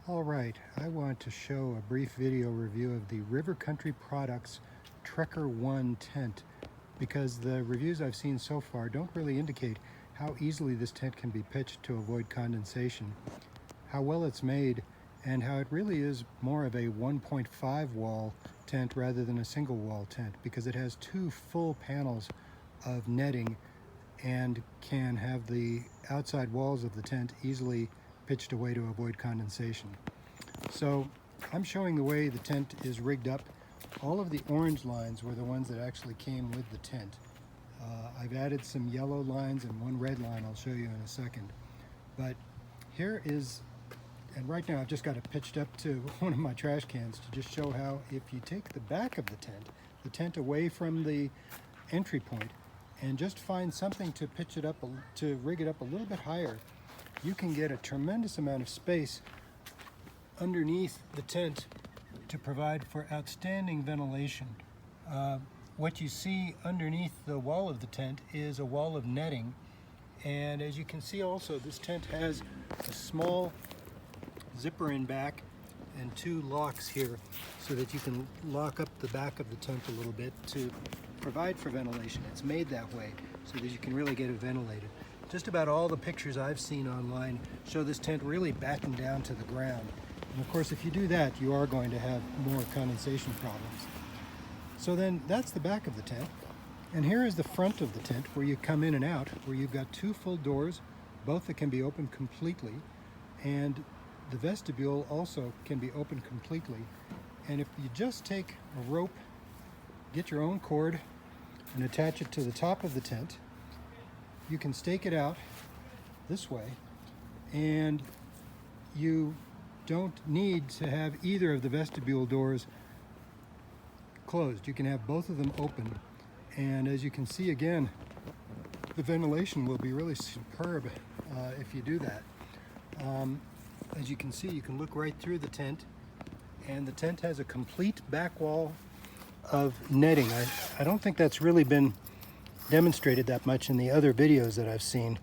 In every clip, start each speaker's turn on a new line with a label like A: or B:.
A: All right, I want to show a brief video review of the River Country Products Trekker 1 tent because the reviews I've seen so far don't really indicate how easily this tent can be pitched to avoid condensation, how well it's made, and how it really is more of a 1.5 wall tent rather than a single wall tent because it has two full panels of netting and can have the outside walls of the tent easily pitched away to avoid condensation. So I'm showing the way the tent is rigged up. All of the orange lines were the ones that actually came with the tent. I've added some yellow lines and one red line I'll show you in a second. But here is, and right now I've just got it pitched up to one of my trash cans to just show how if you take the back of the tent away from the entry point and just find something to pitch it up, to rig it up a little bit higher, you can get a tremendous amount of space underneath the tent to provide for outstanding ventilation. What you see underneath the wall of the tent is a wall of netting, and as you can see also, this tent has a small zipper in back and two locks here so that you can lock up the back of the tent a little bit to provide for ventilation. It's made that way so that you can really get it ventilated. Just about all the pictures I've seen online show this tent really battened down to the ground. And of course, if you do that, you are going to have more condensation problems. So then that's the back of the tent. And here is the front of the tent where you come in and out, where you've got two full doors, both that can be opened completely. And the vestibule also can be opened completely. And if you just take a rope, get your own cord, and attach it to the top of the tent, you can stake it out this way, and you don't need to have either of the vestibule doors closed. You can have both of them open, and as you can see again, the ventilation will be really superb if you do that. As you can see, you can look right through the tent, and the tent has a complete back wall of netting. I don't think that's really been demonstrated that much in the other videos that I've seen.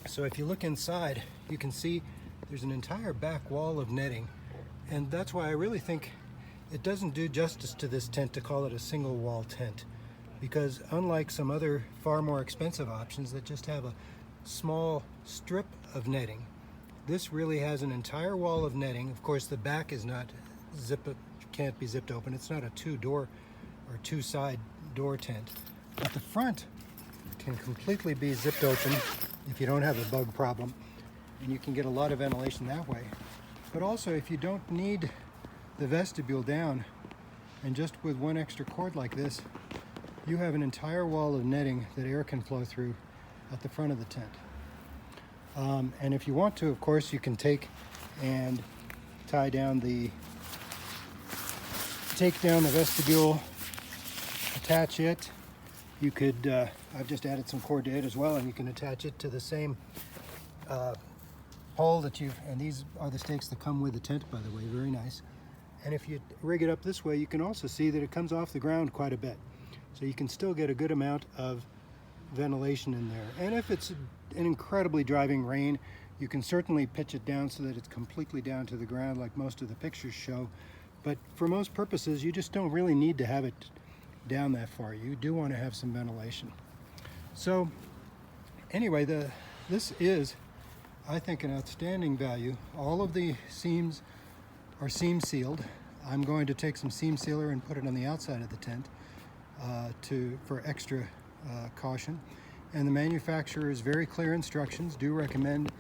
A: So if you look inside, you can see there's an entire back wall of netting, and that's why I really think it doesn't do justice to this tent to call it a single wall tent, because unlike some other far more expensive options that just have a small strip of netting, this really has an entire wall of netting. Of course, the back is not can't be zipped open. It's not a two-door or two-side door tent. But the front can completely be zipped open if you don't have a bug problem, and you can get a lot of ventilation that way. But also, if you don't need the vestibule down, and just with one extra cord like this, you have an entire wall of netting that air can flow through at the front of the tent. And if you want to, of course, you can take and take down the vestibule, attach it. You could, I've just added some cord to it as well, and you can attach it to the same pole that and these are the stakes that come with the tent, by the way, very nice. And if you rig it up this way, you can also see that it comes off the ground quite a bit. So you can still get a good amount of ventilation in there. And if it's an incredibly driving rain, you can certainly pitch it down so that it's completely down to the ground like most of the pictures show. But for most purposes, you just don't really need to have it down that far. You do want to have some ventilation. So anyway, this is, I think, an outstanding value. All of the seams are seam sealed. I'm going to take some seam sealer and put it on the outside of the tent for extra caution. And the manufacturer's very clear instructions do recommend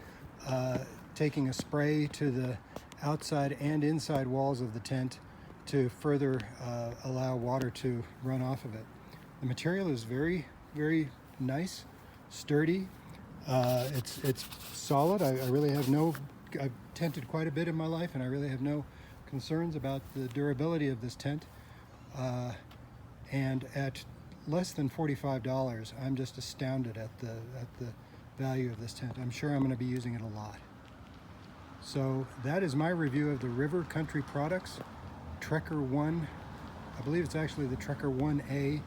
A: taking a spray to the outside and inside walls of the tent to further allow water to run off of it. The material is very, very nice, sturdy. It's solid. I really have I've tented quite a bit in my life, and I really have no concerns about the durability of this tent. And at less than $45, I'm just astounded at the value of this tent. I'm sure I'm going to be using it a lot. So that is my review of the River Country Products Trekker 1. I believe it's actually the Trekker 1A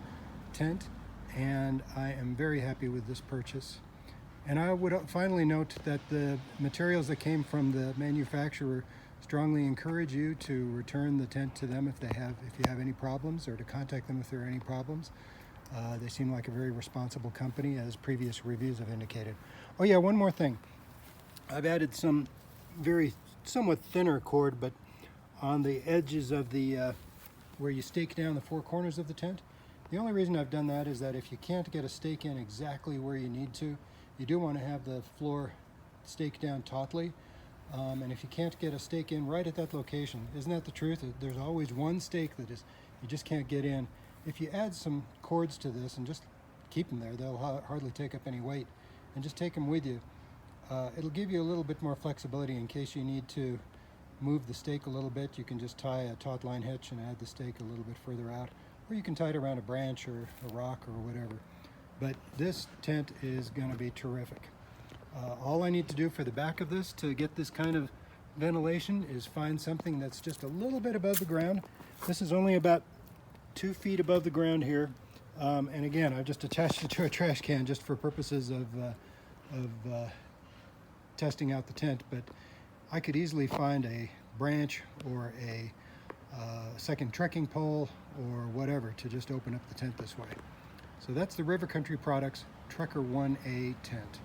A: tent, and I am very happy with this purchase. And I would finally note that the materials that came from the manufacturer strongly encourage you to return the tent to them if you have any problems, or to contact them if there are any problems. They seem like a very responsible company, as previous reviews have indicated. Oh yeah, one more thing. I've added some somewhat thinner cord, but on the edges of the where you stake down the four corners of the tent. The only reason I've done that is that if you can't get a stake in exactly where you need to, you do want to have the floor staked down tautly. And if you can't get a stake in right at that location, isn't that the truth? There's always one stake that you just can't get in. If you add some cords to this and just keep them there, they'll hardly take up any weight, and just take them with you. It'll give you a little bit more flexibility in case you need to move the stake a little bit. You can just tie a taut line hitch and add the stake a little bit further out, or you can tie it around a branch or a rock or whatever. But this tent is going to be terrific. All I need to do for the back of this to get this kind of ventilation is find something that's just a little bit above the ground. This is only about 2 feet above the ground here. And again, I've just attached it to a trash can just for purposes of testing out the tent, but I could easily find a branch or a second trekking pole or whatever to just open up the tent this way. So that's the River Country Products Trekker 1A tent.